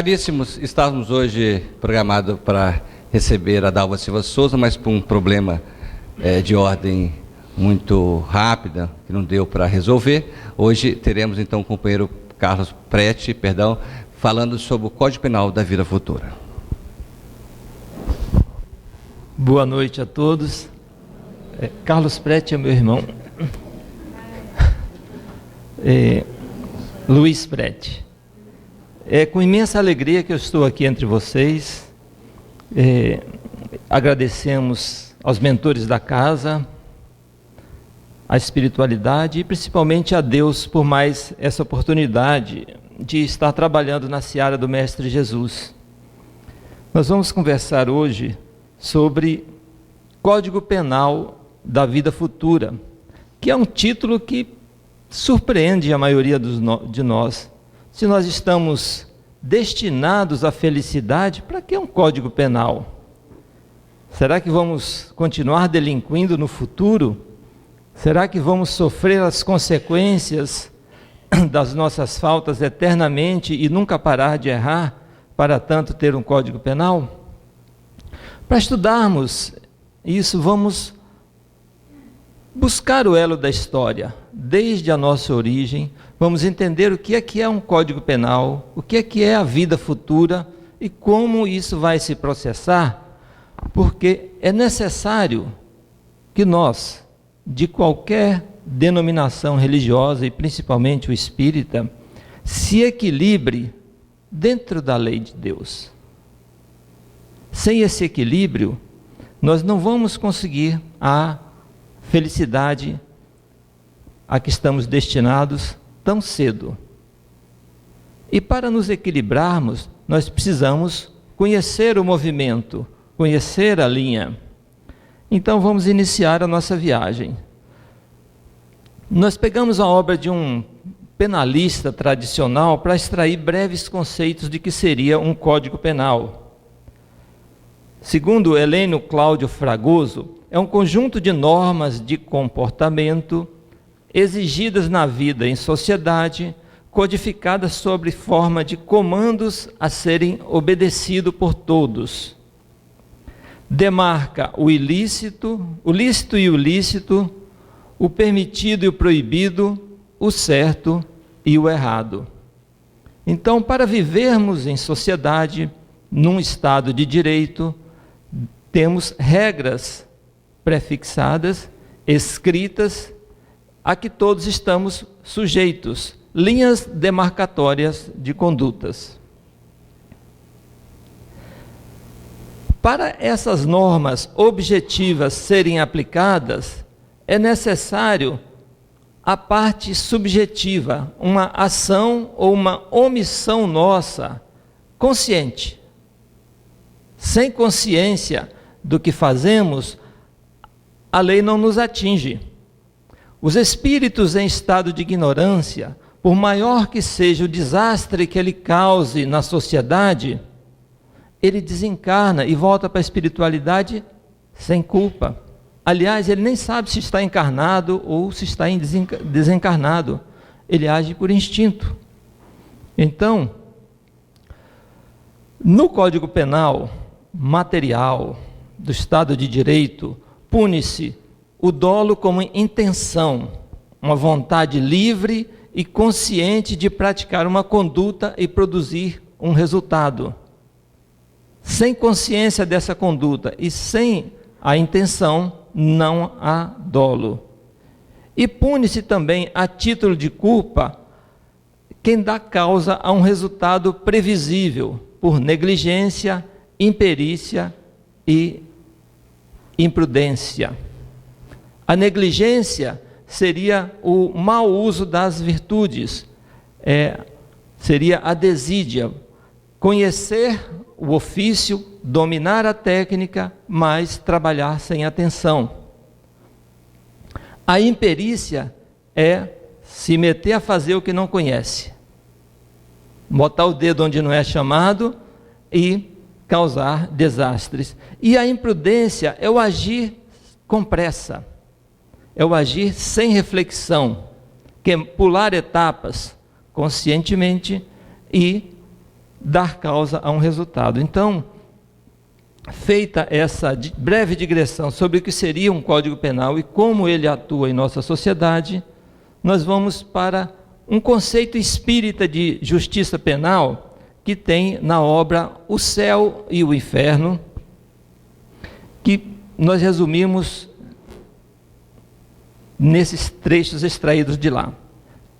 Caríssimos, estávamos hoje programados para receber a Dalva Silva Souza, mas por um problema de ordem muito rápida, que não deu para resolver. Hoje teremos então o companheiro Carlos Prete, falando sobre o Código Penal da Vida Futura. Boa noite a todos. Carlos Prete é meu irmão. Luiz Prete. É com imensa alegria que eu estou aqui entre vocês. Agradecemos aos mentores da casa, à espiritualidade e principalmente a Deus por mais essa oportunidade de estar trabalhando na seara do Mestre Jesus. Nós vamos conversar hoje sobre Código Penal da Vida Futura, que é um título que surpreende a maioria de nós. Se nós estamos destinados à felicidade, para que um Código Penal? Será que vamos continuar delinquindo no futuro? Será que vamos sofrer as consequências das nossas faltas eternamente e nunca parar de errar, para tanto ter um Código Penal? Para estudarmos isso, vamos buscar o elo da história, desde a nossa origem. Vamos entender o que é um Código Penal, o que é a vida futura e como isso vai se processar, porque é necessário que nós, de qualquer denominação religiosa e principalmente o espírita, se equilibre dentro da lei de Deus. Sem esse equilíbrio, nós não vamos conseguir a felicidade a que estamos destinados tão cedo. E para nos equilibrarmos, nós precisamos conhecer o movimento, conhecer a linha. Então vamos iniciar a nossa viagem. Nós pegamos a obra de um penalista tradicional para extrair breves conceitos de que seria um Código Penal. Segundo Helênio Cláudio Fragoso, é um conjunto de normas de comportamento exigidas na vida em sociedade, codificadas sob forma de comandos a serem obedecidos por todos. Demarca o lícito e o lícito, o permitido e o proibido, o certo e o errado. Então, para vivermos em sociedade, num estado de direito, temos regras prefixadas, escritas, a que todos estamos sujeitos, linhas demarcatórias de condutas. Para essas normas objetivas serem aplicadas, é necessário a parte subjetiva, uma ação ou uma omissão nossa, consciente. Sem consciência do que fazemos, a lei não nos atinge. Os espíritos em estado de ignorância, por maior que seja o desastre que ele cause na sociedade, ele desencarna e volta para a espiritualidade sem culpa. Aliás, ele nem sabe se está encarnado ou se está desencarnado. Ele age por instinto. Então, no Código Penal material do Estado de Direito, pune-se o dolo como intenção, uma vontade livre e consciente de praticar uma conduta e produzir um resultado. Sem consciência dessa conduta e sem a intenção, não há dolo. E pune-se também, a título de culpa, quem dá causa a um resultado previsível, por negligência, imperícia e imprudência. A negligência seria o mau uso das virtudes, seria a desídia, conhecer o ofício, dominar a técnica, mas trabalhar sem atenção. A imperícia é se meter a fazer o que não conhece, botar o dedo onde não é chamado e causar desastres. E a imprudência é o agir com pressa, é o agir sem reflexão, que é pular etapas conscientemente e dar causa a um resultado. Então, feita essa breve digressão sobre o que seria um Código Penal e como ele atua em nossa sociedade, nós vamos para um conceito espírita de justiça penal que tem na obra O Céu e o Inferno, que nós resumimos nesses trechos extraídos de lá.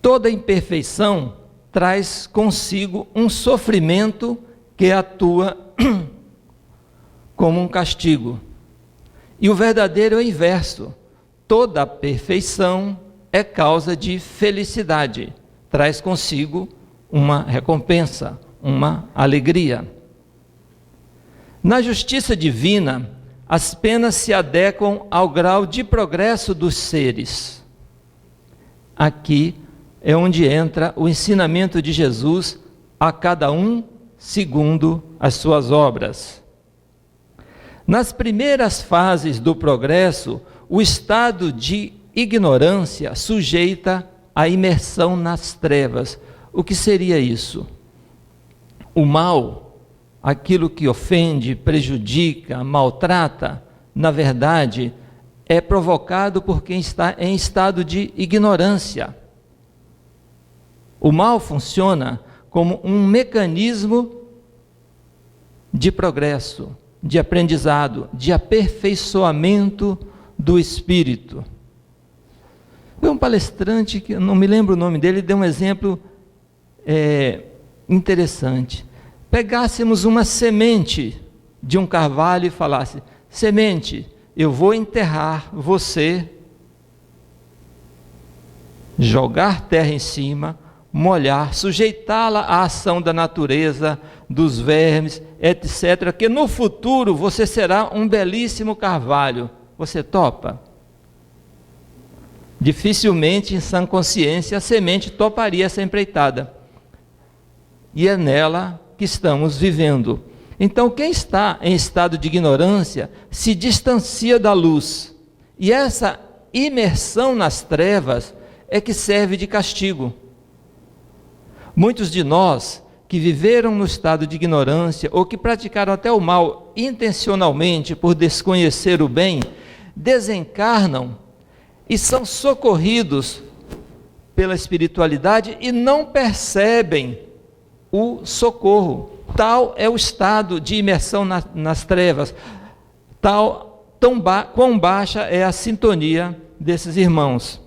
Toda imperfeição traz consigo um sofrimento que atua como um castigo. E o verdadeiro é o inverso. Toda perfeição é causa de felicidade, traz consigo uma recompensa, uma alegria. Na justiça divina, as penas se adequam ao grau de progresso dos seres. Aqui é onde entra o ensinamento de Jesus a cada um segundo as suas obras. Nas primeiras fases do progresso, o estado de ignorância sujeita à imersão nas trevas. O que seria isso? O mal, aquilo que ofende, prejudica, maltrata, na verdade, é provocado por quem está em estado de ignorância. O mal funciona como um mecanismo de progresso, de aprendizado, de aperfeiçoamento do espírito. Foi um palestrante, que eu não me lembro o nome dele, deu um exemplo interessante. Pegássemos uma semente de um carvalho e falasse: semente, eu vou enterrar você, jogar terra em cima, molhar, sujeitá-la à ação da natureza, dos vermes, etc., que no futuro você será um belíssimo carvalho. Você topa? Dificilmente, em sã consciência, a semente toparia essa empreitada. E é nela que estamos vivendo. Então, quem está em estado de ignorância se distancia da luz. E essa imersão nas trevas é que serve de castigo. Muitos de nós que viveram no estado de ignorância ou que praticaram até o mal intencionalmente por desconhecer o bem, desencarnam e são socorridos pela espiritualidade e não percebem o socorro. Tal é o estado de imersão nas trevas, quão baixa é a sintonia desses irmãos.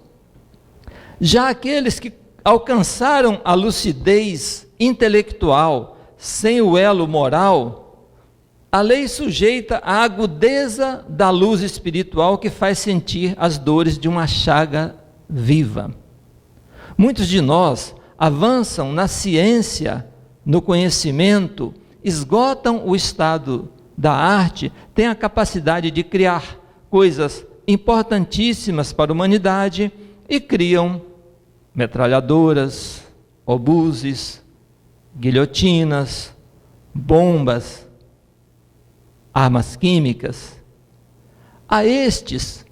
Já aqueles que alcançaram a lucidez intelectual sem o elo moral, a lei sujeita à agudeza da luz espiritual que faz sentir as dores de uma chaga viva. Muitos de nós avançam na ciência, no conhecimento, esgotam o estado da arte, têm a capacidade de criar coisas importantíssimas para a humanidade e criam metralhadoras, obuses, guilhotinas, bombas, armas químicas. A estes,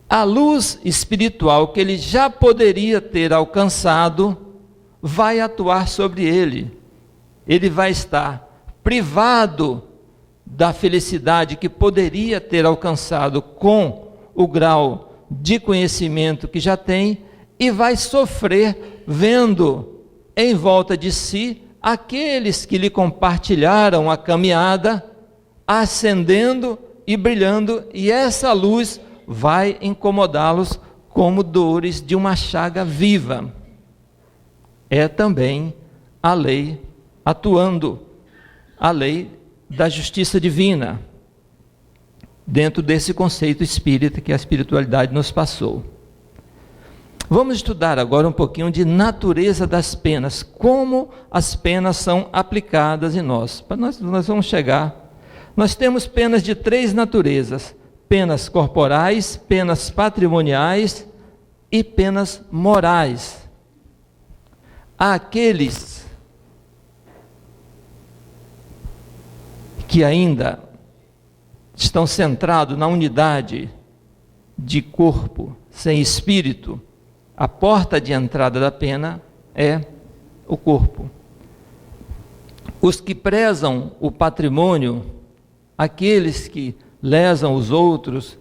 a luz espiritual que ele já poderia ter alcançado vai atuar sobre ele. Ele vai estar privado da felicidade que poderia ter alcançado com o grau de conhecimento que já tem e vai sofrer vendo em volta de si aqueles que lhe compartilharam a caminhada acendendo e brilhando, e essa luz vai incomodá-los como dores de uma chaga viva. É também a lei atuando, a lei da justiça divina, dentro desse conceito espírita que a espiritualidade nos passou. Vamos estudar agora um pouquinho de natureza das penas, como as penas são aplicadas em nós. Nós vamos chegar. Nós temos penas de 3 naturezas: penas corporais, penas patrimoniais e penas morais. Há aqueles que ainda estão centrados na unidade de corpo sem espírito. A porta de entrada da pena é o corpo. Os que prezam o patrimônio, aqueles que lesam os outros,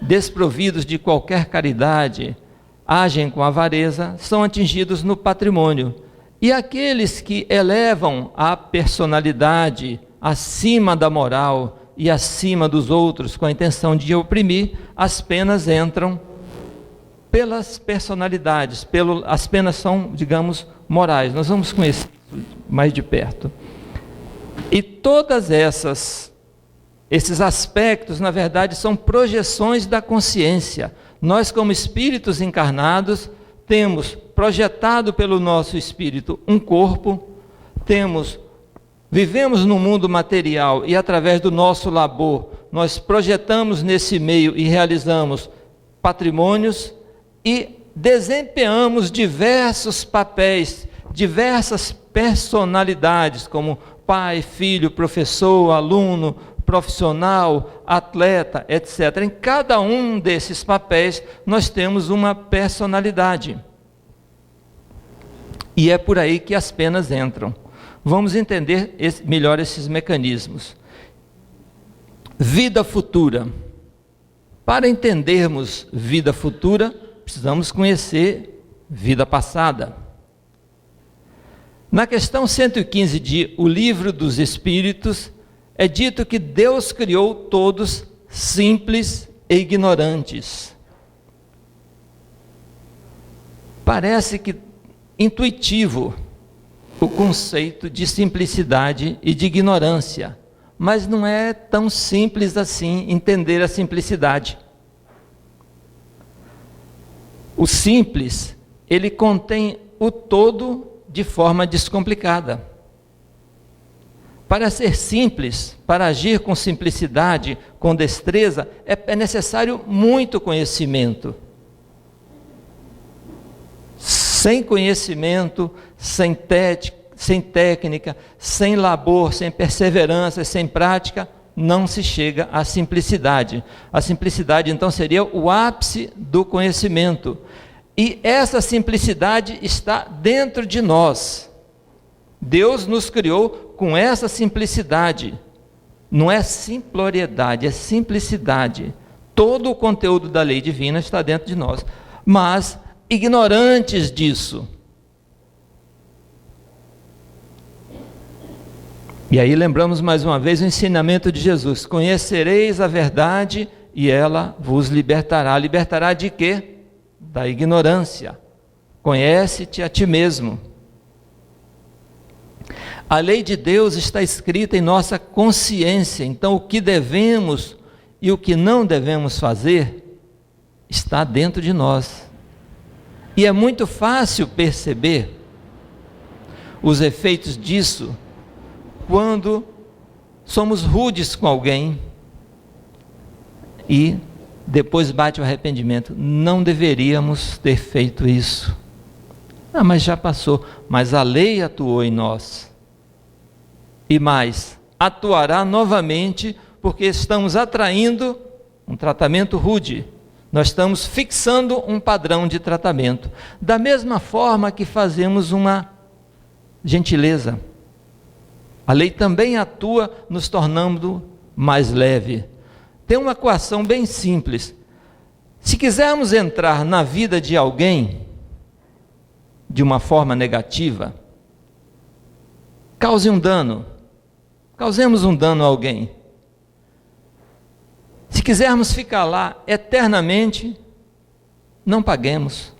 desprovidos de qualquer caridade, agem com avareza, são atingidos no patrimônio. E aqueles que elevam a personalidade acima da moral e acima dos outros com a intenção de oprimir, as penas entram pelas personalidades, as penas são, digamos, morais. Nós vamos conhecer isso mais de perto. E todas esses aspectos, na verdade, são projeções da consciência. Nós, como espíritos encarnados, temos projetado pelo nosso espírito um corpo, vivemos no mundo material e através do nosso labor, nós projetamos nesse meio e realizamos patrimônios e desempenhamos diversos papéis, diversas personalidades, como pai, filho, professor, aluno, profissional, atleta, etc. Em cada um desses papéis nós temos uma personalidade. E é por aí que as penas entram. Vamos entender melhor esses mecanismos. Vida futura. Para entendermos vida futura, precisamos conhecer vida passada. Na questão 115 de O Livro dos Espíritos, é dito que Deus criou todos simples e ignorantes. Parece que intuitivo o conceito de simplicidade e de ignorância, mas não é tão simples assim entender a simplicidade. O simples, ele contém o todo de forma descomplicada. Para ser simples, para agir com simplicidade, com destreza, é necessário muito conhecimento. Sem conhecimento, sem técnica, sem labor, sem perseverança, sem prática, não se chega à simplicidade. A simplicidade, então, seria o ápice do conhecimento. E essa simplicidade está dentro de nós. Deus nos criou com essa simplicidade. Não é simploriedade, é simplicidade. Todo o conteúdo da lei divina está dentro de nós. Mas, ignorantes disso. E aí lembramos mais uma vez o ensinamento de Jesus: conhecereis a verdade e ela vos libertará. Libertará de quê? Da ignorância. Conhece-te a ti mesmo. A lei de Deus está escrita em nossa consciência, então o que devemos e o que não devemos fazer está dentro de nós. E é muito fácil perceber os efeitos disso quando somos rudes com alguém e depois bate o arrependimento. Não deveríamos ter feito isso. Mas já passou. Mas a lei atuou em nós. E mais, atuará novamente, porque estamos atraindo um tratamento rude. Nós estamos fixando um padrão de tratamento. Da mesma forma que fazemos uma gentileza. A lei também atua nos tornando mais leve. Tem uma equação bem simples. Se quisermos entrar na vida de alguém de uma forma negativa, cause um dano. Causemos um dano a alguém. Se quisermos ficar lá eternamente, não paguemos.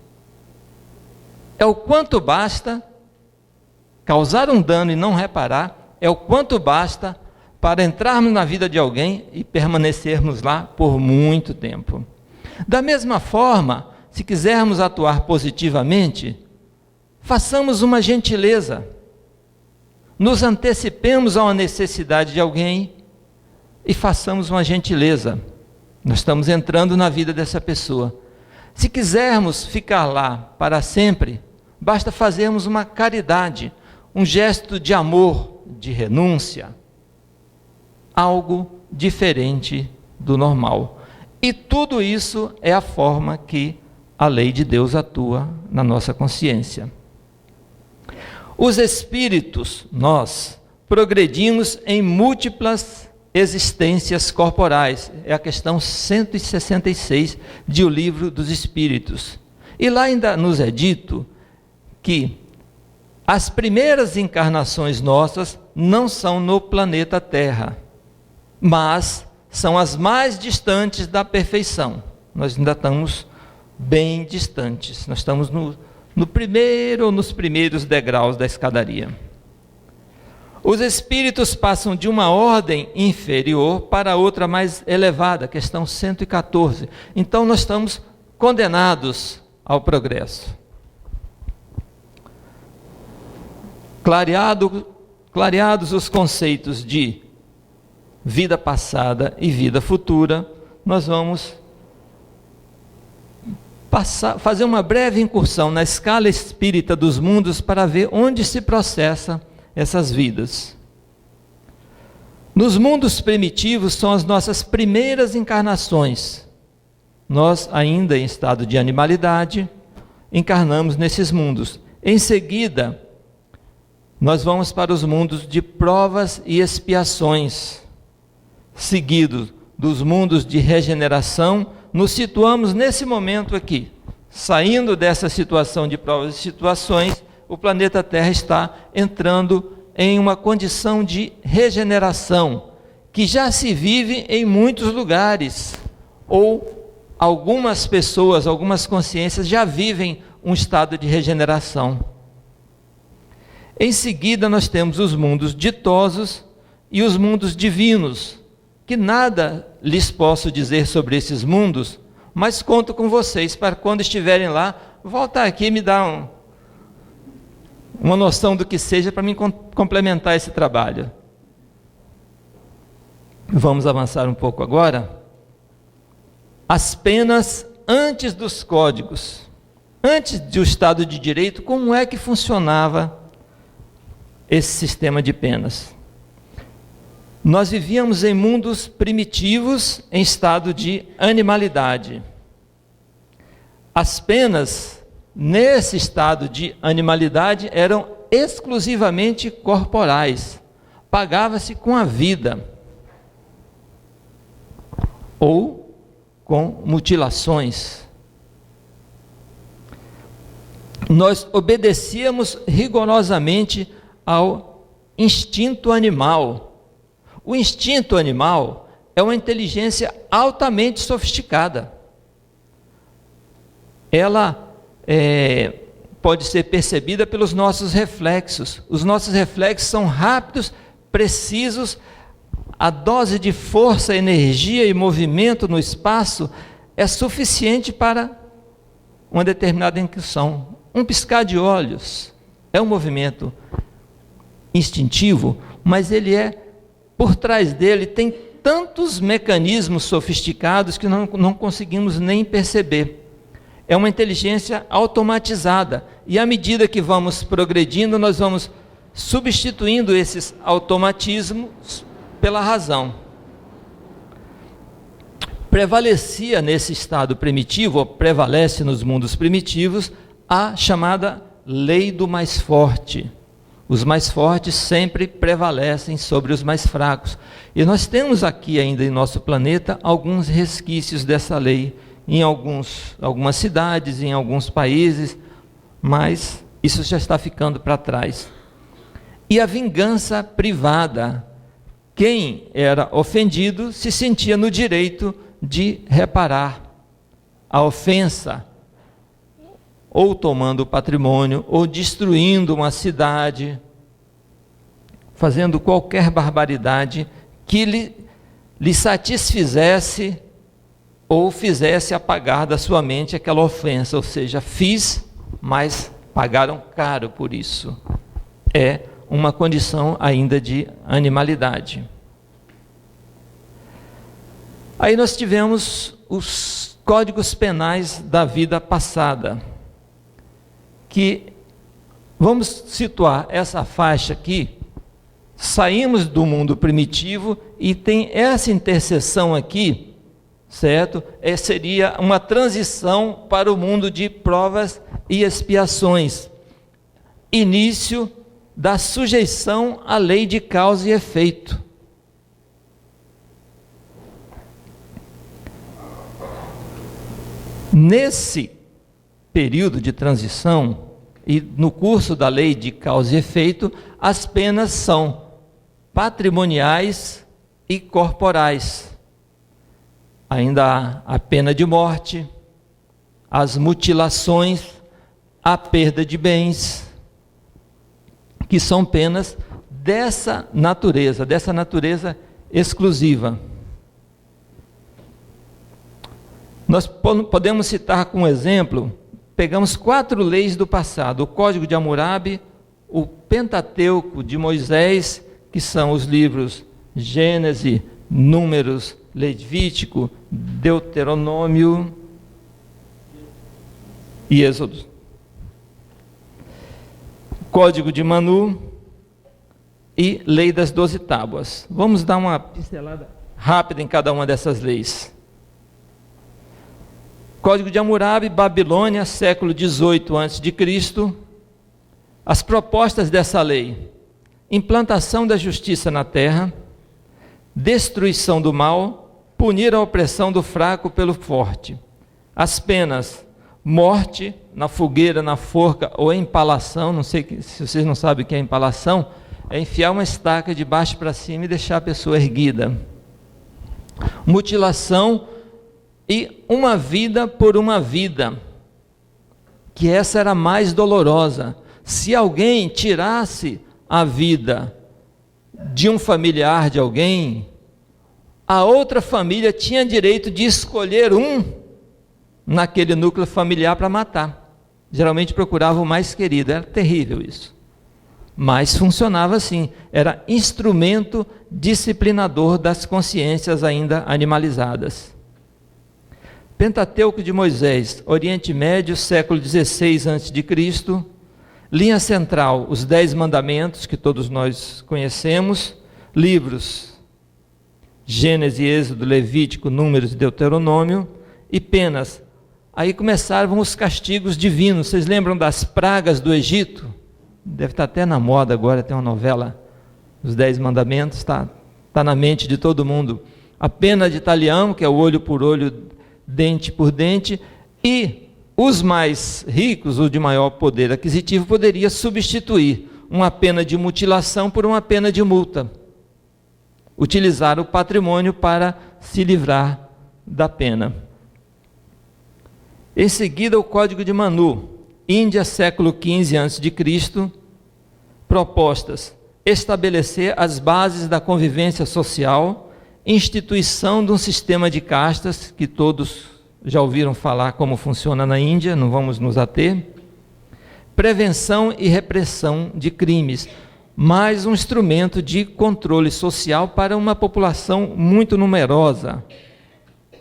É o quanto basta causar um dano e não reparar, é o quanto basta para entrarmos na vida de alguém e permanecermos lá por muito tempo. Da mesma forma, se quisermos atuar positivamente, façamos uma gentileza. Nos antecipemos a uma necessidade de alguém e façamos uma gentileza. Nós estamos entrando na vida dessa pessoa. Se quisermos ficar lá para sempre, basta fazermos uma caridade, um gesto de amor, de renúncia, algo diferente do normal. E tudo isso é a forma que a lei de Deus atua na nossa consciência. Os espíritos, nós, progredimos em múltiplas existências corporais. É a questão 166 de O Livro dos Espíritos. E lá ainda nos é dito que as primeiras encarnações nossas não são no planeta Terra, mas são as mais distantes da perfeição. Nós ainda estamos bem distantes, nós estamos no primeiro ou nos primeiros degraus da escadaria. Os espíritos passam de uma ordem inferior para outra mais elevada, questão 114. Então nós estamos condenados ao progresso. Clareados os conceitos de vida passada e vida futura, nós vamos fazer uma breve incursão na escala espírita dos mundos para ver onde se processa essas vidas. Nos mundos primitivos são as nossas primeiras encarnações. Nós, ainda em estado de animalidade, encarnamos nesses mundos. Em seguida, nós vamos para os mundos de provas e expiações. Seguido dos mundos de regeneração, nos situamos nesse momento aqui. Saindo dessa situação de provas e situações, o planeta Terra está entrando em uma condição de regeneração, que já se vive em muitos lugares, ou algumas pessoas, algumas consciências já vivem um estado de regeneração. Em seguida, nós temos os mundos ditosos e os mundos divinos, que nada lhes posso dizer sobre esses mundos, mas conto com vocês para quando estiverem lá, voltar aqui e me dar uma noção do que seja para mim complementar esse trabalho. Vamos avançar um pouco agora. As penas antes dos códigos, antes do Estado de Direito, como é que funcionava esse sistema de penas? Nós vivíamos em mundos primitivos, em estado de animalidade. As penas, nesse estado de animalidade, eram exclusivamente corporais. Pagava-se com a vida, ou com mutilações. Nós obedecíamos rigorosamente ao instinto animal. O instinto animal é uma inteligência altamente sofisticada. Ela pode ser percebida pelos nossos reflexos. Os nossos reflexos são rápidos, precisos. A dose de força, energia e movimento no espaço é suficiente para uma determinada incursão. Um piscar de olhos é um movimento instintivo, mas ele por trás dele tem tantos mecanismos sofisticados que não conseguimos nem perceber. É uma inteligência automatizada, e à medida que vamos progredindo, nós vamos substituindo esses automatismos pela razão. Prevalecia nesse estado primitivo, ou prevalece nos mundos primitivos, a chamada lei do mais forte. Os mais fortes sempre prevalecem sobre os mais fracos. E nós temos aqui ainda em nosso planeta alguns resquícios dessa lei, em algumas cidades, em alguns países, mas isso já está ficando para trás. E a vingança privada. Quem era ofendido se sentia no direito de reparar a ofensa, ou tomando o patrimônio, ou destruindo uma cidade, fazendo qualquer barbaridade que lhe satisfizesse ou fizesse apagar da sua mente aquela ofensa. Ou seja, fiz, mas pagaram caro por isso. É uma condição ainda de animalidade. Aí nós tivemos os códigos penais da vida passada, que vamos situar essa faixa aqui. Saímos do mundo primitivo e tem essa interseção aqui, certo? Seria uma transição para o mundo de provas e expiações. Início da sujeição à lei de causa e efeito. Nesse período de transição e no curso da lei de causa e efeito, as penas são patrimoniais e corporais. Ainda há a pena de morte, as mutilações, a perda de bens, que são penas dessa natureza exclusiva. Nós podemos citar como exemplo, pegamos 4 leis do passado: o Código de Hammurabi, o Pentateuco de Moisés, que são os livros Gênesis, Números, Levítico, Deuteronômio e Êxodo. Código de Manu e Lei das 12 Tábuas. Vamos dar uma pincelada rápida em cada uma dessas leis. Código de Hammurabi, Babilônia, século 18 a.C. As propostas dessa lei: implantação da justiça na terra, destruição do mal, punir a opressão do fraco pelo forte. As penas: morte na fogueira, na forca ou empalação. Não sei se vocês não sabem o que é empalação. É enfiar uma estaca de baixo para cima e deixar a pessoa erguida. Mutilação e uma vida por uma vida, que essa era mais dolorosa. Se alguém tirasse a vida de um familiar de alguém, a outra família tinha direito de escolher um naquele núcleo familiar para matar. Geralmente procurava o mais querido. Era terrível isso, mas funcionava assim. Era instrumento disciplinador das consciências ainda animalizadas. Pentateuco de Moisés, Oriente Médio, século 16 a.C. Linha central: os 10 mandamentos, que todos nós conhecemos. Livros Gênesis, Êxodo, Levítico, Números e Deuteronômio. E penas: aí começaram os castigos divinos. Vocês lembram das pragas do Egito? Deve estar até na moda agora, tem uma novela, os 10 mandamentos, está na mente de todo mundo. A pena de talião, que é o olho por olho, dente por dente, e os mais ricos, ou de maior poder aquisitivo, poderia substituir uma pena de mutilação por uma pena de multa. Utilizar o patrimônio para se livrar da pena. Em seguida, o Código de Manu, Índia, século XV a.C., propostas: estabelecer as bases da convivência social, instituição de um sistema de castas, que todos já ouviram falar como funciona na Índia, não vamos nos ater. Prevenção e repressão de crimes, mais um instrumento de controle social para uma população muito numerosa.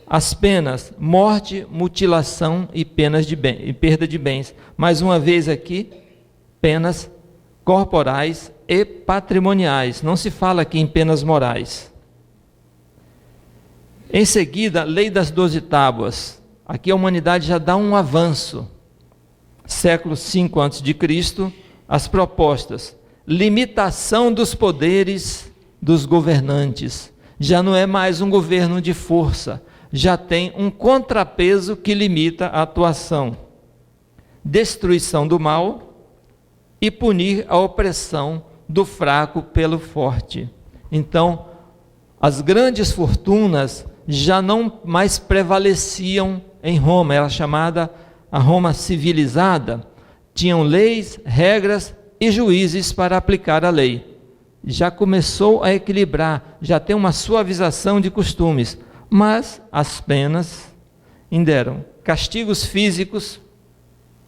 As penas: morte, mutilação e perda de bens. Mais uma vez aqui, penas corporais e patrimoniais. Não se fala aqui em penas morais. Em seguida, Lei das 12 Tábuas. Aqui a humanidade já dá um avanço. Século V a.C., as propostas: limitação dos poderes dos governantes. Já não é mais um governo de força, já tem um contrapeso que limita a atuação. Destruição do mal e punir a opressão do fraco pelo forte. Então, as grandes fortunas já não mais prevaleciam em Roma. Era chamada a Roma civilizada. Tinham leis, regras e juízes para aplicar a lei. Já começou a equilibrar, já tem uma suavização de costumes. Mas as penas ainda eram castigos físicos,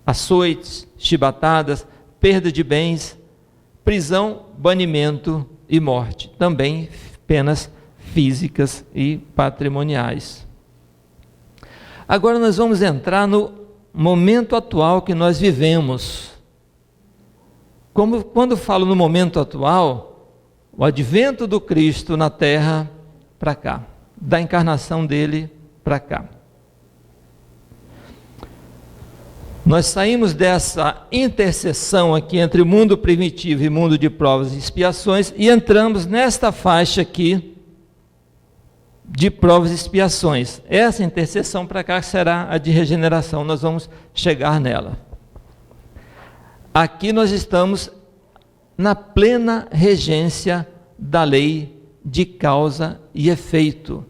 açoites, chibatadas, perda de bens, prisão, banimento e morte. Também penas físicas e patrimoniais. Agora nós vamos entrar no momento atual que nós vivemos. Quando falo no momento atual, o advento do Cristo na terra para cá, da encarnação dele para cá. Nós saímos dessa interseção aqui entre mundo primitivo e mundo de provas e expiações e entramos nesta faixa aqui de provas e expiações. Essa interseção para cá será a de regeneração, nós vamos chegar nela. Aqui nós estamos na plena regência da lei de causa e efeito.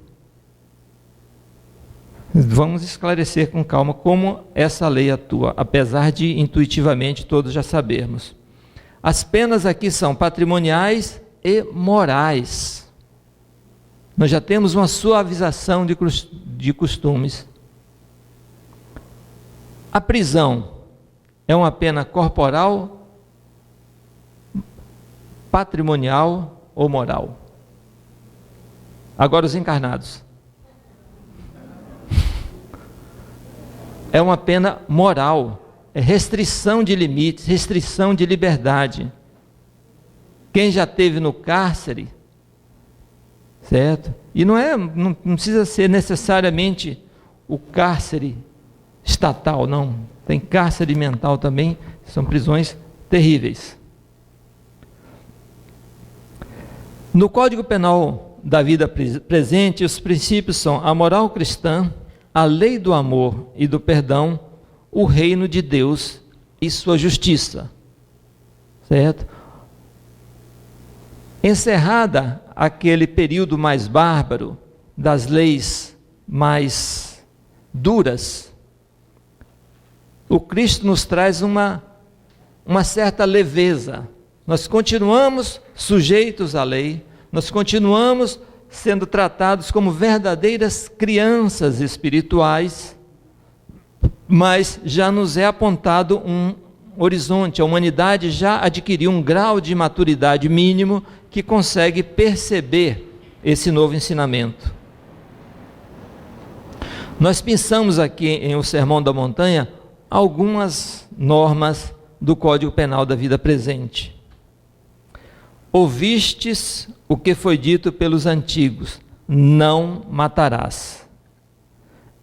Vamos esclarecer com calma como essa lei atua, apesar de intuitivamente todos já sabermos. As penas aqui são patrimoniais e morais. Nós já temos uma suavização de costumes. A prisão é uma pena corporal, patrimonial ou moral? Agora os encarnados. É uma pena moral, é restrição de limites, restrição de liberdade. Quem já esteve no cárcere, certo? E não precisa ser necessariamente o cárcere estatal, não. Tem cárcere mental também, são prisões terríveis. No Código Penal da vida presente, os princípios são a moral cristã, a lei do amor e do perdão, o reino de Deus e sua justiça. Certo? Encerrada aquele período mais bárbaro, das leis mais duras, o Cristo nos traz uma certa leveza. Nós continuamos sujeitos à lei, nós continuamos sendo tratados como verdadeiras crianças espirituais, mas já nos é apontado um horizonte, a humanidade já adquiriu um grau de maturidade mínimo que consegue perceber esse novo ensinamento. Nós pensamos aqui em O Sermão da Montanha algumas normas do Código Penal da vida presente. Ouvistes o que foi dito pelos antigos, não matarás.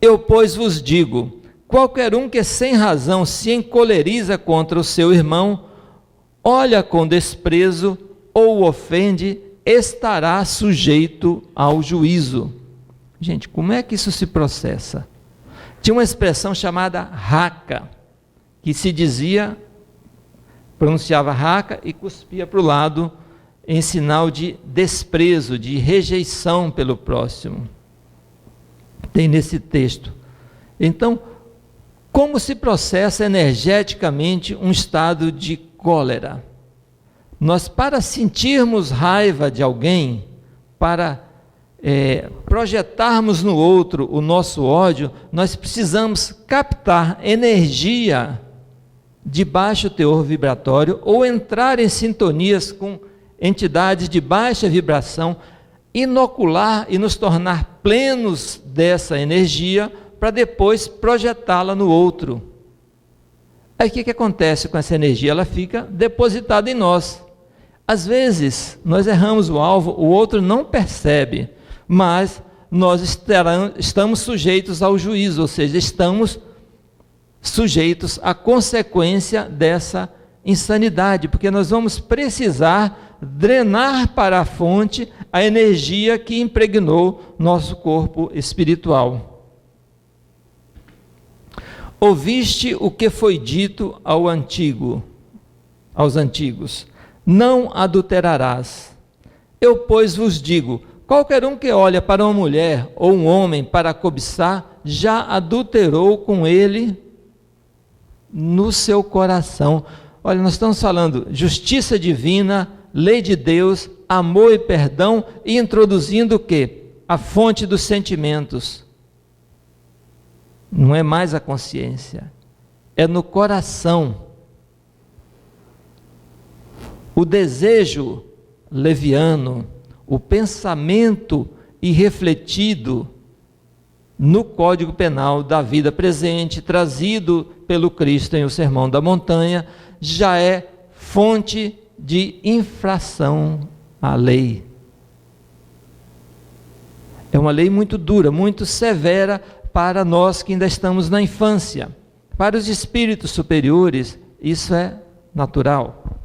Eu, pois, vos digo, qualquer um que sem razão se encoleriza contra o seu irmão, olha com desprezo ou o ofende, estará sujeito ao juízo. Gente, como é que isso se processa? Tinha uma expressão chamada raca, que se dizia, pronunciava raca e cuspia para o lado, em sinal de desprezo, de rejeição pelo próximo. Tem nesse texto. Então, como se processa energeticamente um estado de cólera? Nós, para sentirmos raiva de alguém, para projetarmos no outro o nosso ódio, nós precisamos captar energia de baixo teor vibratório ou entrar em sintonias com entidades de baixa vibração, inocular e nos tornar plenos dessa energia para depois projetá-la no outro. Aí o que acontece com essa energia? Ela fica depositada em nós. Às vezes nós erramos o alvo, o outro não percebe, mas nós estamos sujeitos ao juízo, ou seja, estamos sujeitos à consequência dessa insanidade, porque nós vamos precisar drenar para a fonte a energia que impregnou nosso corpo espiritual. Ouviste o que foi dito aos antigos, não adulterarás. Eu, pois, vos digo, qualquer um que olha para uma mulher ou um homem para cobiçar, já adulterou com ele no seu coração. Olha, nós estamos falando justiça divina, lei de Deus, amor e perdão, e introduzindo o quê? A fonte dos sentimentos. Não é mais a consciência, é no coração. O desejo leviano, o pensamento irrefletido no Código Penal da vida presente, trazido pelo Cristo em O Sermão da Montanha, já é fonte de infração à lei. É uma lei muito dura, muito severa para nós que ainda estamos na infância, Para os espíritos superiores, isso é natural.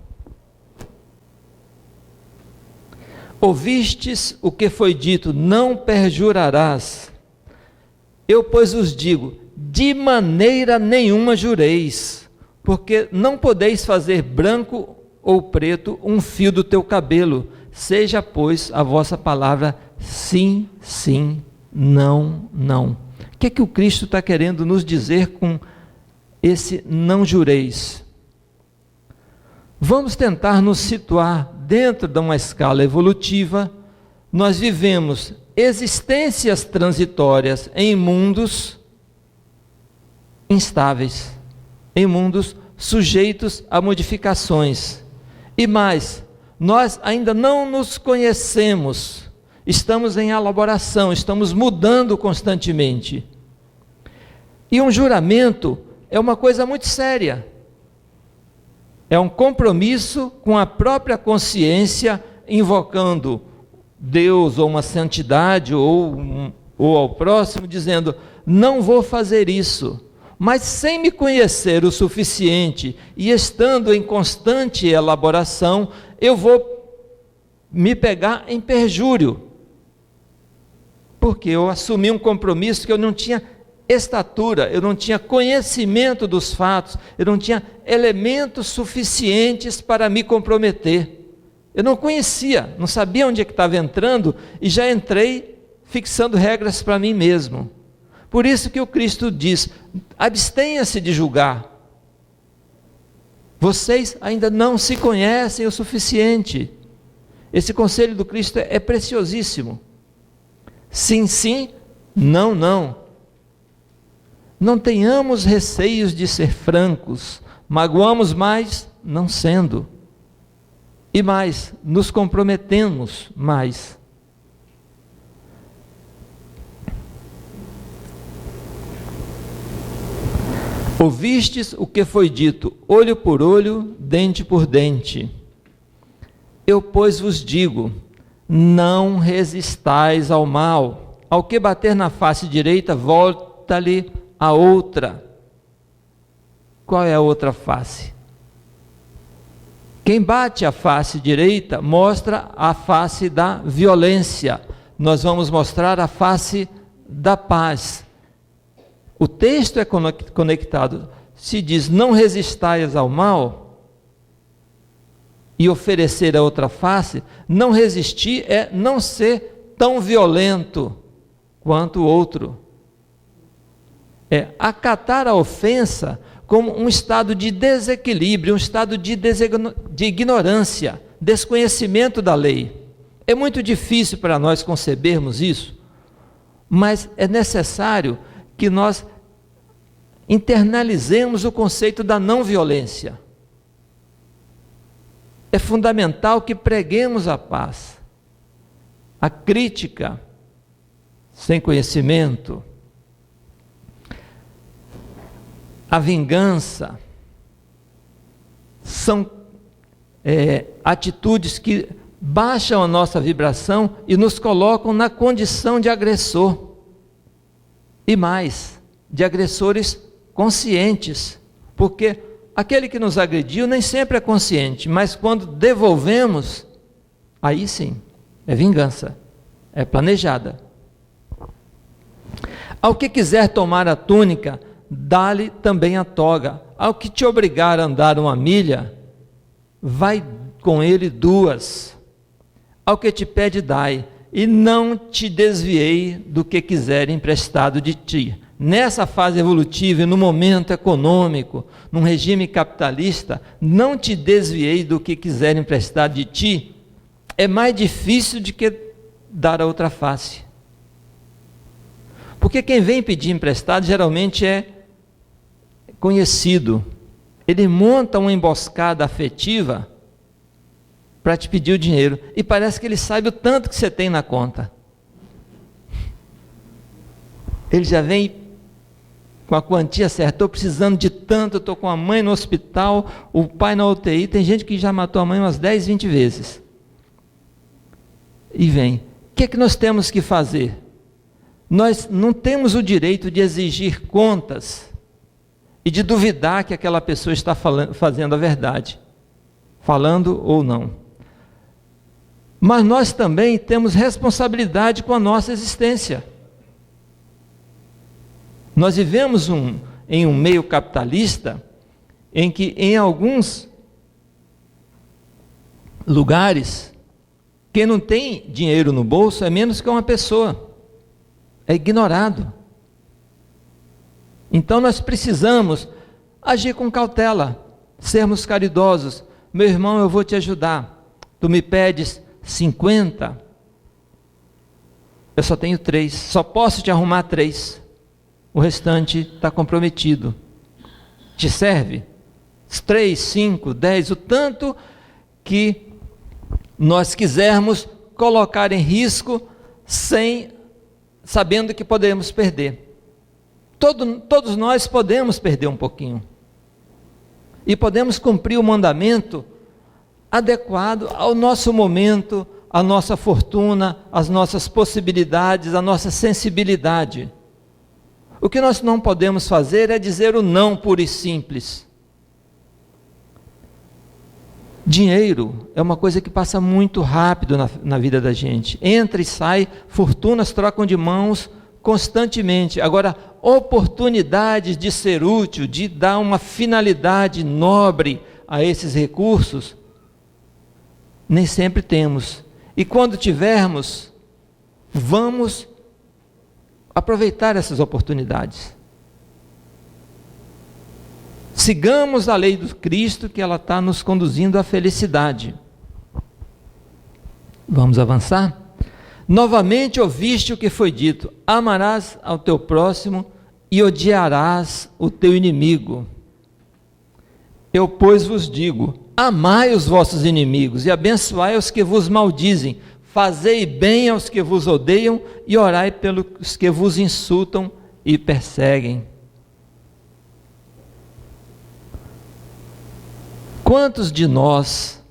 Ouvistes o que foi dito, não perjurarás. Eu, pois, vos digo, de maneira nenhuma jureis, porque não podeis fazer branco ou preto um fio do teu cabelo. Seja, pois, a vossa palavra sim, sim, não, não. O que é que o Cristo está querendo nos dizer com esse não jureis? Vamos tentar nos situar dentro de uma escala evolutiva. Nós vivemos existências transitórias em mundos instáveis, em mundos sujeitos a modificações. E mais, nós ainda não nos conhecemos, estamos em elaboração, estamos mudando constantemente. E um juramento é uma coisa muito séria. É um compromisso com a própria consciência, invocando Deus ou uma santidade ou ao próximo, dizendo, não vou fazer isso. Mas sem me conhecer o suficiente e estando em constante elaboração, eu vou me pegar em perjúrio. Porque eu assumi um compromisso que eu não tinha estatura, eu não tinha conhecimento dos fatos, eu não tinha elementos suficientes para me comprometer. Eu não conhecia, não sabia onde é que estava entrando e já entrei fixando regras para mim mesmo. Por isso que o Cristo diz, abstenha-se de julgar. Vocês ainda não se conhecem o suficiente. Esse conselho do Cristo é preciosíssimo. Sim, sim, não, não. Não tenhamos receios de ser francos, magoamos mais não sendo. E mais, nos comprometemos mais. Ouvistes o que foi dito, olho por olho, dente por dente. Eu, pois, vos digo, não resistais ao mal. Ao que bater na face direita, volta-lhe a outra. Qual é a outra face? Quem bate a face direita mostra a face da violência. Nós vamos mostrar a face da paz. O texto é conectado. Se diz, não resistais ao mal, e oferecer a outra face, não resistir é não ser tão violento quanto o outro. É acatar a ofensa como um estado de desequilíbrio, um estado de ignorância, desconhecimento da lei. É muito difícil para nós concebermos isso, mas é necessário que nós internalizemos o conceito da não violência. É fundamental que preguemos a paz. A crítica sem conhecimento, a vingança, são atitudes que baixam a nossa vibração e nos colocam na condição de agressor. E mais, de agressores conscientes, porque aquele que nos agrediu nem sempre é consciente, mas quando devolvemos, aí sim, é vingança, é planejada. Ao que quiser tomar a túnica, dá-lhe também a toga. Ao que te obrigar a andar 1 milha, vai com ele 2. Ao que te pede, dai, e não te desviei do que quiser emprestado de ti. Nessa fase evolutiva e no momento econômico, num regime capitalista, não te desviei do que quiser emprestado de ti, é mais difícil do que dar a outra face. Porque quem vem pedir emprestado geralmente é conhecido. Ele monta uma emboscada afetiva para te pedir o dinheiro. E parece que ele sabe o tanto que você tem na conta. Ele já vem com a quantia certa. Estou precisando de tanto, estou com a mãe no hospital, o pai na UTI. Tem gente que já matou a mãe umas 10, 20 vezes. E vem. O que é que nós temos que fazer? Nós não temos o direito de exigir contas e de duvidar que aquela pessoa está fazendo a verdade, falando ou não. Mas nós também temos responsabilidade com a nossa existência. Nós vivemos em um meio capitalista em que em alguns lugares quem não tem dinheiro no bolso é menos que uma pessoa, é ignorado. Então nós precisamos agir com cautela, sermos caridosos. Meu irmão, eu vou te ajudar. Tu me pedes 50, eu só tenho 3, só posso te arrumar 3, o restante está comprometido. Te serve? 3, 5, 10, o tanto que nós quisermos colocar em risco, sabendo que podemos perder. Todos nós podemos perder um pouquinho, e podemos cumprir o mandamento adequado ao nosso momento, à nossa fortuna, às nossas possibilidades, à nossa sensibilidade. O que nós não podemos fazer é dizer o não puro e simples. Dinheiro é uma coisa que passa muito rápido na vida da gente. Entra e sai, fortunas trocam de mãos constantemente. Agora, oportunidades de ser útil, de dar uma finalidade nobre a esses recursos, nem sempre temos. E quando tivermos, vamos aproveitar essas oportunidades. Sigamos a lei do Cristo, que ela está nos conduzindo à felicidade. Vamos avançar? Novamente ouviste o que foi dito: amarás ao teu próximo e odiarás o teu inimigo. Eu, pois, vos digo: amai os vossos inimigos e abençoai os que vos maldizem, fazei bem aos que vos odeiam e orai pelos que vos insultam e perseguem. Quantos de nós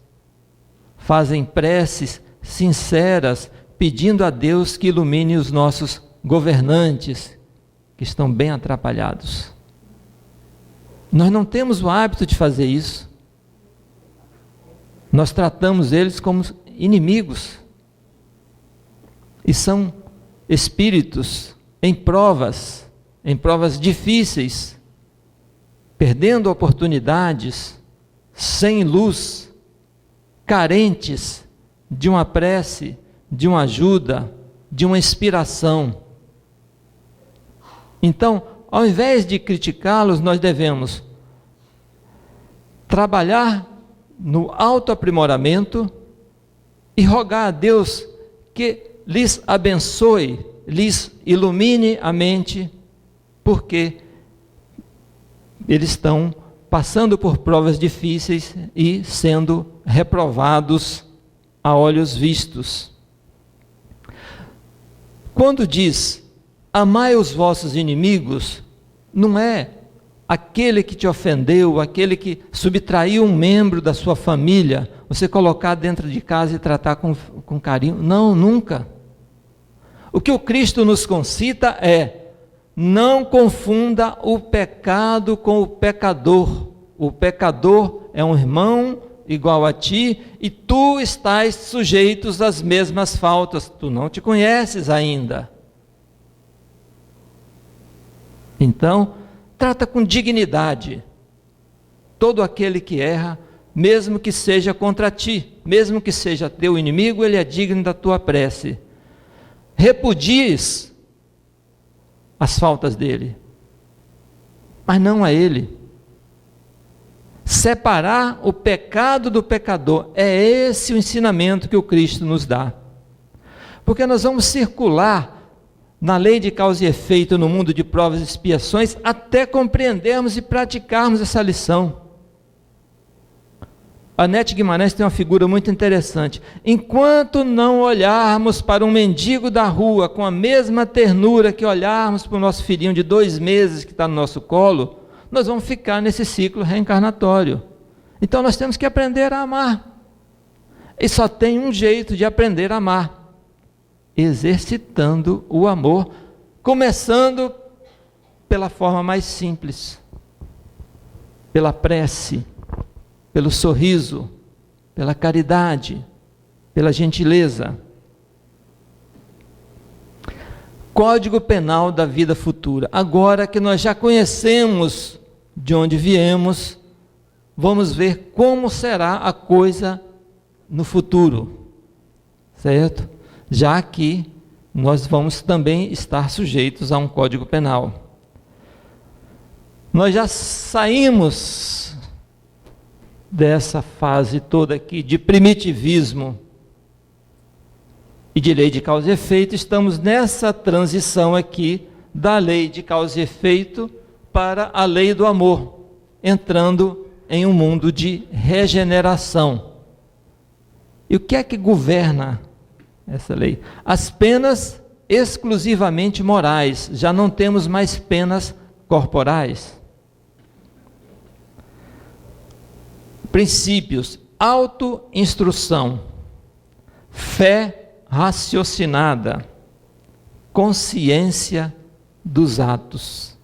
fazem preces sinceras, pedindo a Deus que ilumine os nossos governantes, que estão bem atrapalhados? Nós não temos o hábito de fazer isso. Nós tratamos eles como inimigos. E são espíritos em provas difíceis, perdendo oportunidades, sem luz, carentes de uma prece, de uma ajuda, de uma inspiração. Então, ao invés de criticá-los, nós devemos trabalhar no autoaprimoramento e rogar a Deus que lhes abençoe, lhes ilumine a mente, porque eles estão passando por provas difíceis e sendo reprovados a olhos vistos. Quando diz, amai os vossos inimigos, não é aquele que te ofendeu, aquele que subtraiu um membro da sua família, você colocar dentro de casa e tratar com carinho. Não, nunca. O que o Cristo nos concita é: não confunda o pecado com o pecador. O pecador é um irmão igual a ti e tu estás sujeitos às mesmas faltas. Tu não te conheces ainda. Então, trata com dignidade todo aquele que erra, mesmo que seja contra ti, mesmo que seja teu inimigo, ele é digno da tua prece. Repudies as faltas dele, mas não a ele. Separar o pecado do pecador, é esse o ensinamento que o Cristo nos dá. Porque nós vamos circular na lei de causa e efeito no mundo de provas e expiações até compreendermos e praticarmos essa lição. A Nete Guimarães tem uma figura muito interessante. Enquanto não olharmos para um mendigo da rua com a mesma ternura que olharmos para o nosso filhinho de 2 meses que está no nosso colo, nós vamos ficar nesse ciclo reencarnatório. Então nós temos que aprender a amar. E só tem um jeito de aprender a amar: exercitando o amor, começando pela forma mais simples, pela prece, pelo sorriso, pela caridade, pela gentileza. Código Penal da Vida Futura. Agora que nós já conhecemos de onde viemos, vamos ver como será a coisa no futuro, certo? Já que nós vamos também estar sujeitos a um Código Penal. Nós já saímos dessa fase toda aqui de primitivismo e de lei de causa e efeito, estamos nessa transição aqui da lei de causa e efeito para a lei do amor, entrando em um mundo de regeneração. E o que é que governa essa lei? As penas exclusivamente morais, já não temos mais penas corporais. Princípios: autoinstrução, fé raciocinada, consciência dos atos.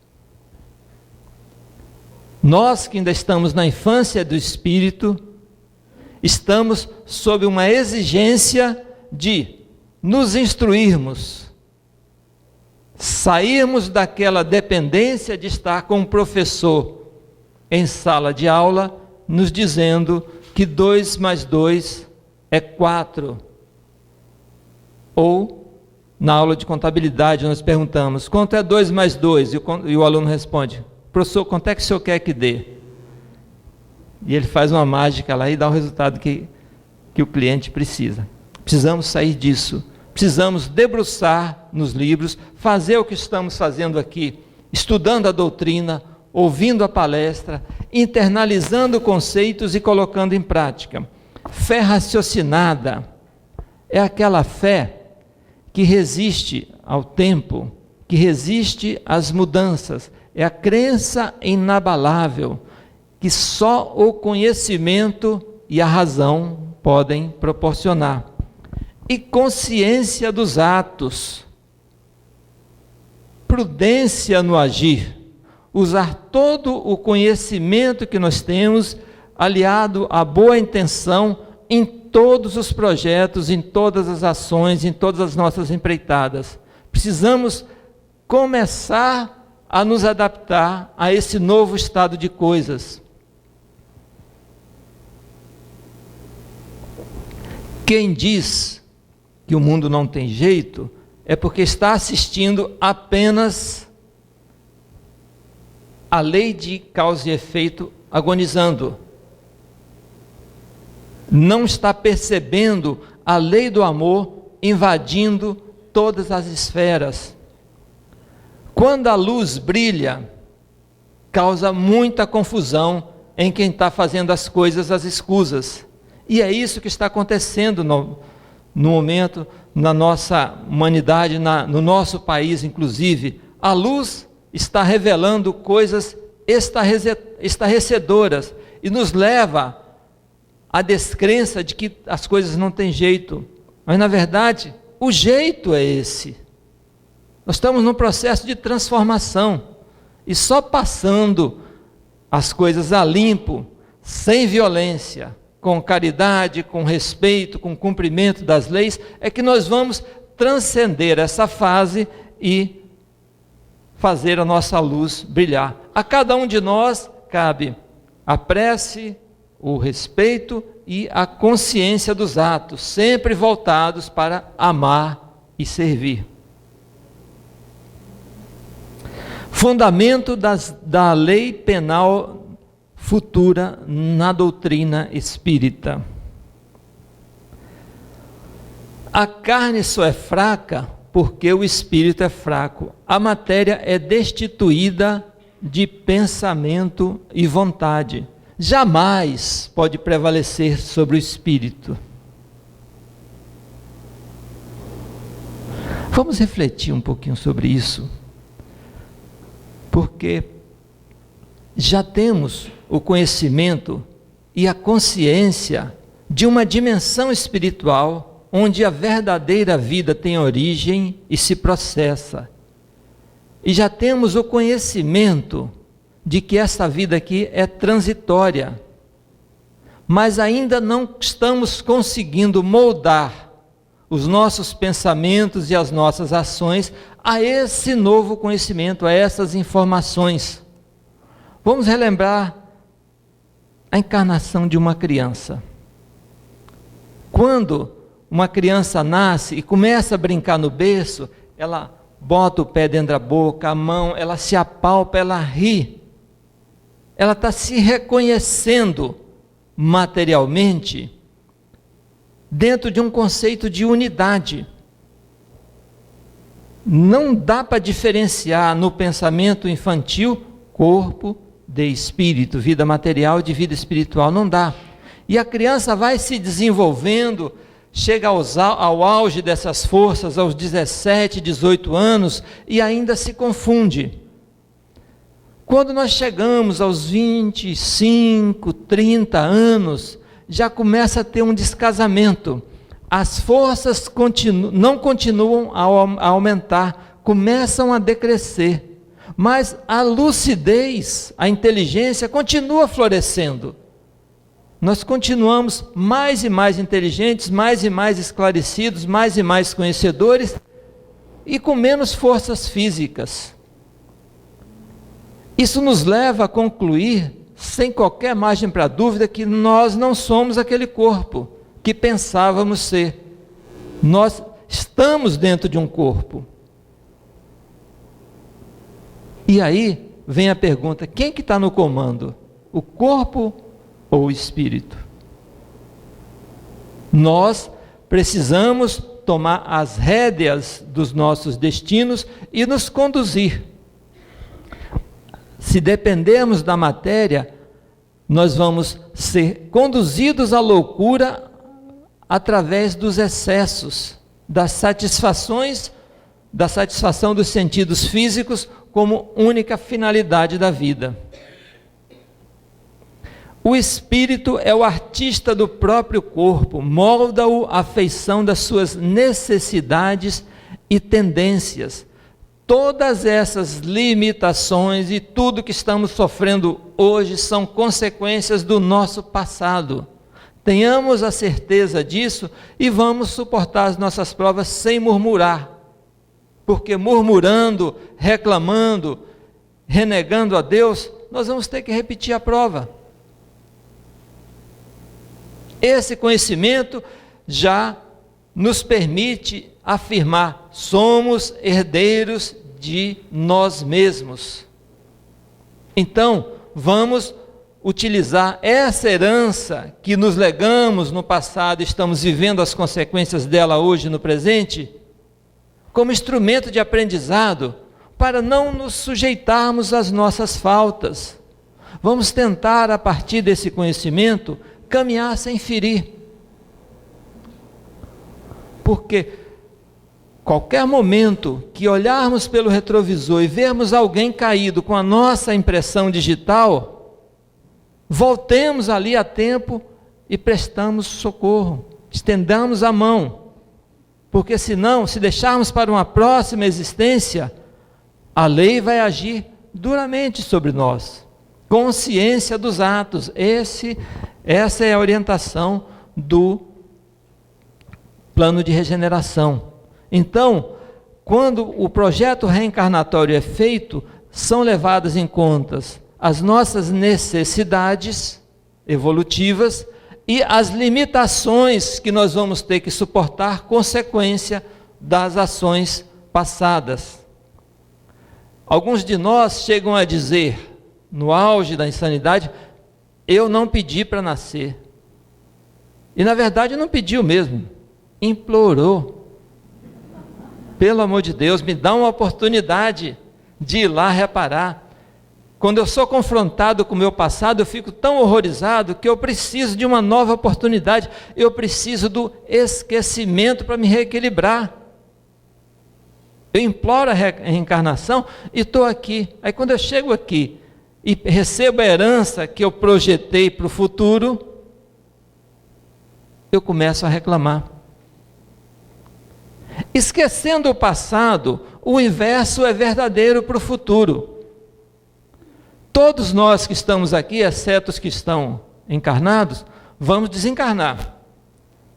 Nós que ainda estamos na infância do espírito, estamos sob uma exigência de nos instruirmos, sairmos daquela dependência de estar com um professor em sala de aula, nos dizendo que 2 mais 2 é 4. Ou, na aula de contabilidade, nós perguntamos, quanto é 2 mais 2? E o aluno responde, professor, quanto é que o senhor quer que dê? E ele faz uma mágica lá e dá o resultado que o cliente precisa. Precisamos sair disso. Precisamos debruçar nos livros, fazer o que estamos fazendo aqui, estudando a doutrina, ouvindo a palestra, internalizando conceitos e colocando em prática. Fé raciocinada é aquela fé que resiste ao tempo, que resiste às mudanças, é a crença inabalável que só o conhecimento e a razão podem proporcionar. E consciência dos atos, prudência no agir, usar todo o conhecimento que nós temos, aliado à boa intenção, em todos os projetos, em todas as ações, em todas as nossas empreitadas. Precisamos começar a nos adaptar a esse novo estado de coisas. Quem diz que o mundo não tem jeito é porque está assistindo apenas a lei de causa e efeito agonizando. Não está percebendo a lei do amor invadindo todas as esferas. Quando a luz brilha, causa muita confusão em quem está fazendo as coisas às escusas. E é isso que está acontecendo no momento, na nossa humanidade, no nosso país, inclusive. A luz está revelando coisas estarrecedoras e nos leva à descrença de que as coisas não têm jeito. Mas, na verdade, o jeito é esse. Nós estamos num processo de transformação e só passando as coisas a limpo, sem violência, com caridade, com respeito, com cumprimento das leis, é que nós vamos transcender essa fase e fazer a nossa luz brilhar. A cada um de nós cabe a prece, o respeito e a consciência dos atos, sempre voltados para amar e servir. Fundamento da lei penal futura na doutrina espírita. A carne só é fraca porque o espírito é fraco. A matéria é destituída de pensamento e vontade. Jamais pode prevalecer sobre o espírito. Vamos refletir um pouquinho sobre isso, porque já temos o conhecimento e a consciência de uma dimensão espiritual onde a verdadeira vida tem origem e se processa. E já temos o conhecimento de que essa vida aqui é transitória, mas ainda não estamos conseguindo moldar os nossos pensamentos e as nossas ações a esse novo conhecimento, a essas informações. Vamos relembrar a encarnação de uma criança. Quando uma criança nasce e começa a brincar no berço, ela bota o pé dentro da boca, a mão, ela se apalpa, ela ri. Ela está se reconhecendo materialmente dentro de um conceito de unidade. Não dá para diferenciar no pensamento infantil corpo de espírito, vida material de vida espiritual, não dá. E a criança vai se desenvolvendo, chega ao auge dessas forças aos 17, 18 anos e ainda se confunde. Quando nós chegamos aos 25, 30 anos, já começa a ter um descasamento. As forças não continuam a aumentar, começam a decrescer. Mas a lucidez, a inteligência continua florescendo. Nós continuamos mais e mais inteligentes, mais e mais esclarecidos, mais e mais conhecedores e com menos forças físicas. Isso nos leva a concluir, sem qualquer margem para dúvida, que nós não somos aquele corpo que pensávamos ser. Nós estamos dentro de um corpo. E aí vem a pergunta: quem que está no comando? O corpo ou o espírito? Nós precisamos tomar as rédeas dos nossos destinos e nos conduzir. Se dependermos da matéria, nós vamos ser conduzidos à loucura através dos excessos, das satisfações, da satisfação dos sentidos físicos como única finalidade da vida. O espírito é o artista do próprio corpo, molda-o à feição das suas necessidades e tendências. Todas essas limitações e tudo que estamos sofrendo hoje são consequências do nosso passado. Tenhamos a certeza disso e vamos suportar as nossas provas sem murmurar. Porque murmurando, reclamando, renegando a Deus, nós vamos ter que repetir a prova. Esse conhecimento já nos permite afirmar: somos herdeiros de nós mesmos. Então, vamos utilizar essa herança que nos legamos no passado e estamos vivendo as consequências dela hoje no presente, como instrumento de aprendizado, para não nos sujeitarmos às nossas faltas. Vamos tentar, a partir desse conhecimento, caminhar sem ferir. Porque qualquer momento que olharmos pelo retrovisor e vermos alguém caído com a nossa impressão digital, voltemos ali a tempo e prestamos socorro, estendamos a mão. Porque senão, se deixarmos para uma próxima existência, a lei vai agir duramente sobre nós. Consciência dos atos, essa é a orientação do plano de regeneração. Então, quando o projeto reencarnatório é feito, são levadas em conta as nossas necessidades evolutivas e as limitações que nós vamos ter que suportar, consequência das ações passadas. Alguns de nós chegam a dizer, no auge da insanidade: eu não pedi para nascer. E na verdade não pediu mesmo, implorou: pelo amor de Deus, me dá uma oportunidade de ir lá reparar. Quando eu sou confrontado com o meu passado, eu fico tão horrorizado que eu preciso de uma nova oportunidade, eu preciso do esquecimento para me reequilibrar. Eu imploro a reencarnação e estou aqui. Aí quando eu chego aqui e recebo a herança que eu projetei para o futuro, eu começo a reclamar. Esquecendo o passado, o inverso é verdadeiro para o futuro. Todos nós que estamos aqui, exceto os que estão encarnados, vamos desencarnar.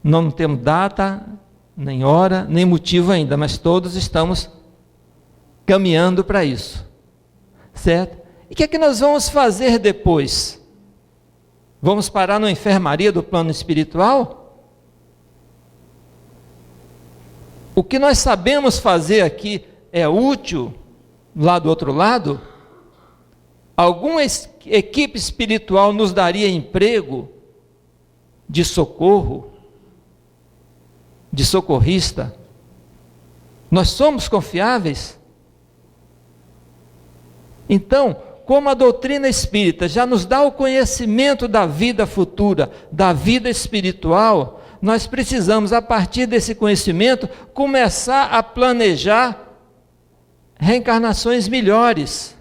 Não temos data, nem hora, nem motivo ainda, mas todos estamos caminhando para isso. Certo? E o que é que nós vamos fazer depois? Vamos parar na enfermaria do plano espiritual? O que nós sabemos fazer aqui é útil lá do outro lado? Alguma equipe espiritual nos daria emprego de socorro, de socorrista? Nós somos confiáveis? Então, como a doutrina espírita já nos dá o conhecimento da vida futura, da vida espiritual, nós precisamos, a partir desse conhecimento, começar a planejar reencarnações melhores,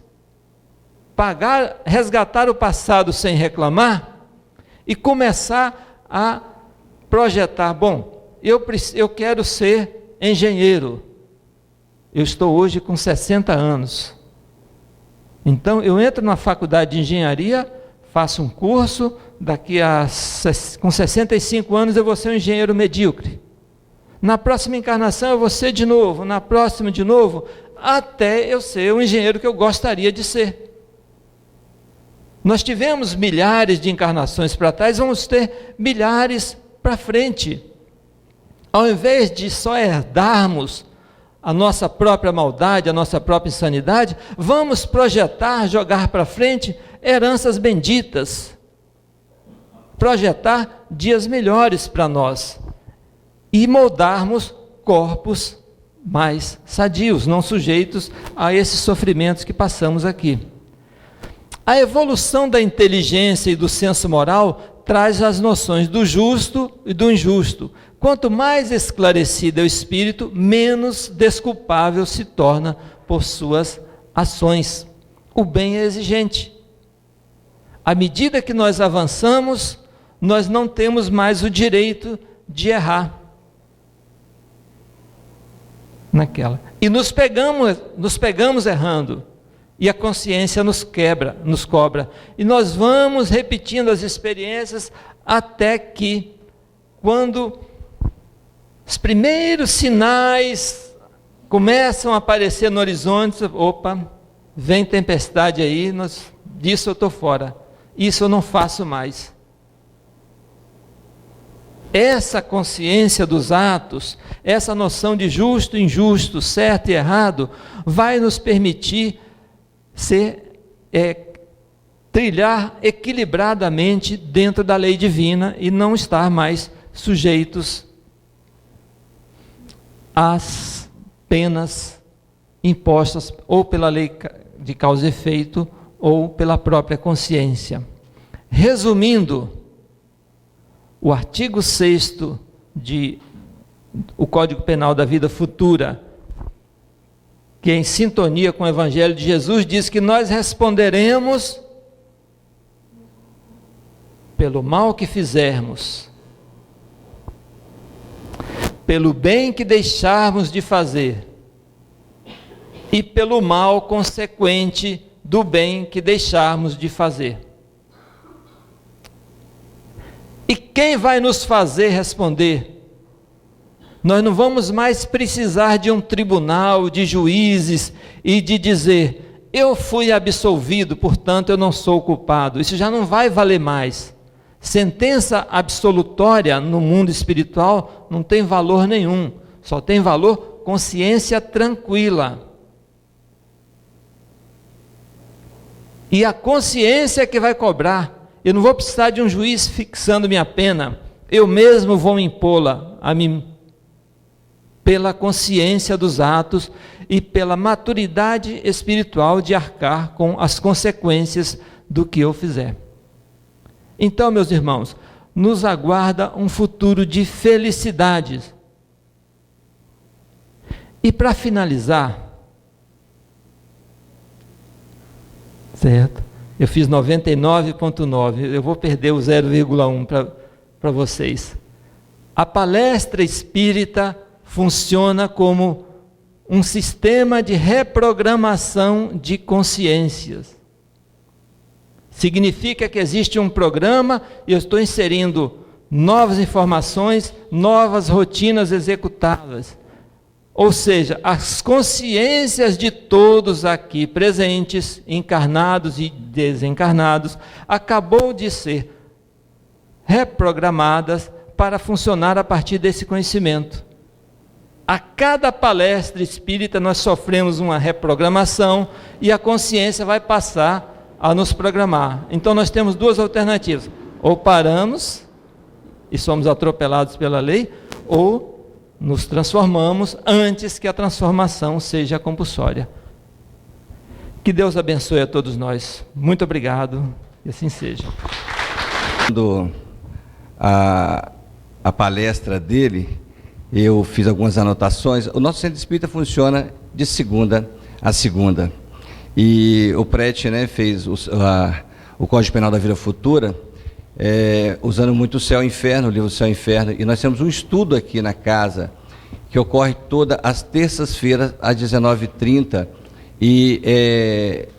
resgatar o passado sem reclamar e começar a projetar. Bom, eu quero ser engenheiro, eu estou hoje com 60 anos, então eu entro na faculdade de engenharia, faço um curso, com 65 anos eu vou ser um engenheiro medíocre, na próxima encarnação eu vou ser de novo, na próxima de novo, até eu ser o engenheiro que eu gostaria de ser. Nós tivemos milhares de encarnações para trás, vamos ter milhares para frente. Ao invés de só herdarmos a nossa própria maldade, a nossa própria insanidade, vamos projetar, jogar para frente heranças benditas, projetar dias melhores para nós e moldarmos corpos mais sadios, não sujeitos a esses sofrimentos que passamos aqui. A evolução da inteligência e do senso moral traz as noções do justo e do injusto. Quanto mais esclarecido é o espírito, menos desculpável se torna por suas ações. O bem é exigente. À medida que nós avançamos, nós não temos mais o direito de errar. E nos pegamos errando. E a consciência nos cobra. E nós vamos repetindo as experiências até que, quando os primeiros sinais começam a aparecer no horizonte, opa, vem tempestade aí, disso eu estou fora, isso eu não faço mais. Essa consciência dos atos, essa noção de justo e injusto, certo e errado, vai nos permitir trilhar equilibradamente dentro da lei divina e não estar mais sujeitos às penas impostas ou pela lei de causa e efeito ou pela própria consciência. Resumindo, o artigo 6º do Código Penal da Vida Futura, que em sintonia com o Evangelho de Jesus, diz que nós responderemos pelo mal que fizermos, pelo bem que deixarmos de fazer e pelo mal consequente do bem que deixarmos de fazer. E quem vai nos fazer responder? Nós não vamos mais precisar de um tribunal, de juízes e de dizer, eu fui absolvido, portanto eu não sou culpado. Isso já não vai valer mais. Sentença absolutória no mundo espiritual não tem valor nenhum, só tem valor consciência tranquila. E a consciência é que vai cobrar. Eu não vou precisar de um juiz fixando minha pena, eu mesmo vou impô-la a mim, pela consciência dos atos e pela maturidade espiritual de arcar com as consequências do que eu fizer. Então, meus irmãos, nos aguarda um futuro de felicidades. E para finalizar, certo? Eu fiz 99,9, eu vou perder o 0,1 para vocês. A palestra espírita funciona como um sistema de reprogramação de consciências. Significa que existe um programa e eu estou inserindo novas informações, novas rotinas executáveis. Ou seja, as consciências de todos aqui presentes, encarnados e desencarnados, acabou de ser reprogramadas para funcionar a partir desse conhecimento. A cada palestra espírita nós sofremos uma reprogramação e a consciência vai passar a nos programar. Então nós temos duas alternativas: ou paramos e somos atropelados pela lei, ou nos transformamos antes que a transformação seja compulsória. Que Deus abençoe a todos nós. Muito obrigado, e assim seja. A palestra dele, eu fiz algumas anotações. O nosso centro espírita funciona de segunda a segunda. E o Prete, né, fez o Código Penal da Vida Futura, usando muito o Céu e Inferno, o livro Céu e Inferno. E nós temos um estudo aqui na casa, que ocorre todas as terças-feiras, às 19h30. E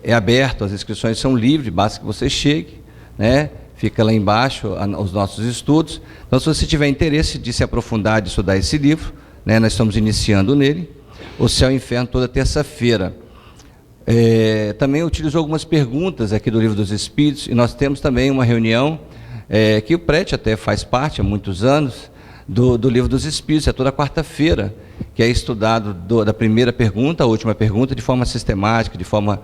é aberto, as inscrições são livres, basta que você chegue, né? Fica lá embaixo os nossos estudos. Então, se você tiver interesse de se aprofundar, de estudar esse livro, né, nós estamos iniciando nele, o Céu e Inferno, toda terça-feira. Também utilizou algumas perguntas aqui do Livro dos Espíritos, e nós temos também uma reunião, que o Prete até faz parte há muitos anos, do Livro dos Espíritos, é toda quarta-feira, que é estudado da primeira pergunta à última pergunta, de forma sistemática, de forma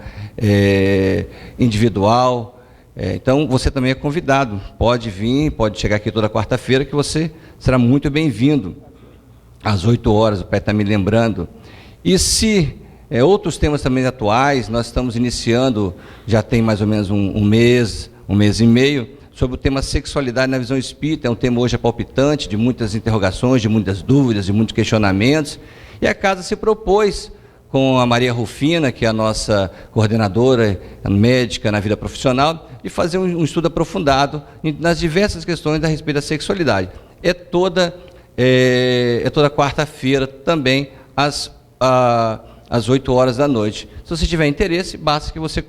individual. Então, você também é convidado, pode vir, pode chegar aqui toda quarta-feira, que você será muito bem-vindo, às 8 horas, o Pai está me lembrando. E se outros temas também atuais, nós estamos iniciando, já tem mais ou menos um mês e meio, sobre o tema sexualidade na visão espírita. É um tema hoje palpitante, de muitas interrogações, de muitas dúvidas, de muitos questionamentos, e a casa se propôs, com a Maria Rufina, que é a nossa coordenadora médica na vida profissional, de fazer um estudo aprofundado nas diversas questões a respeito da sexualidade. É toda quarta-feira também, às 8 horas da noite. Se você tiver interesse, basta que você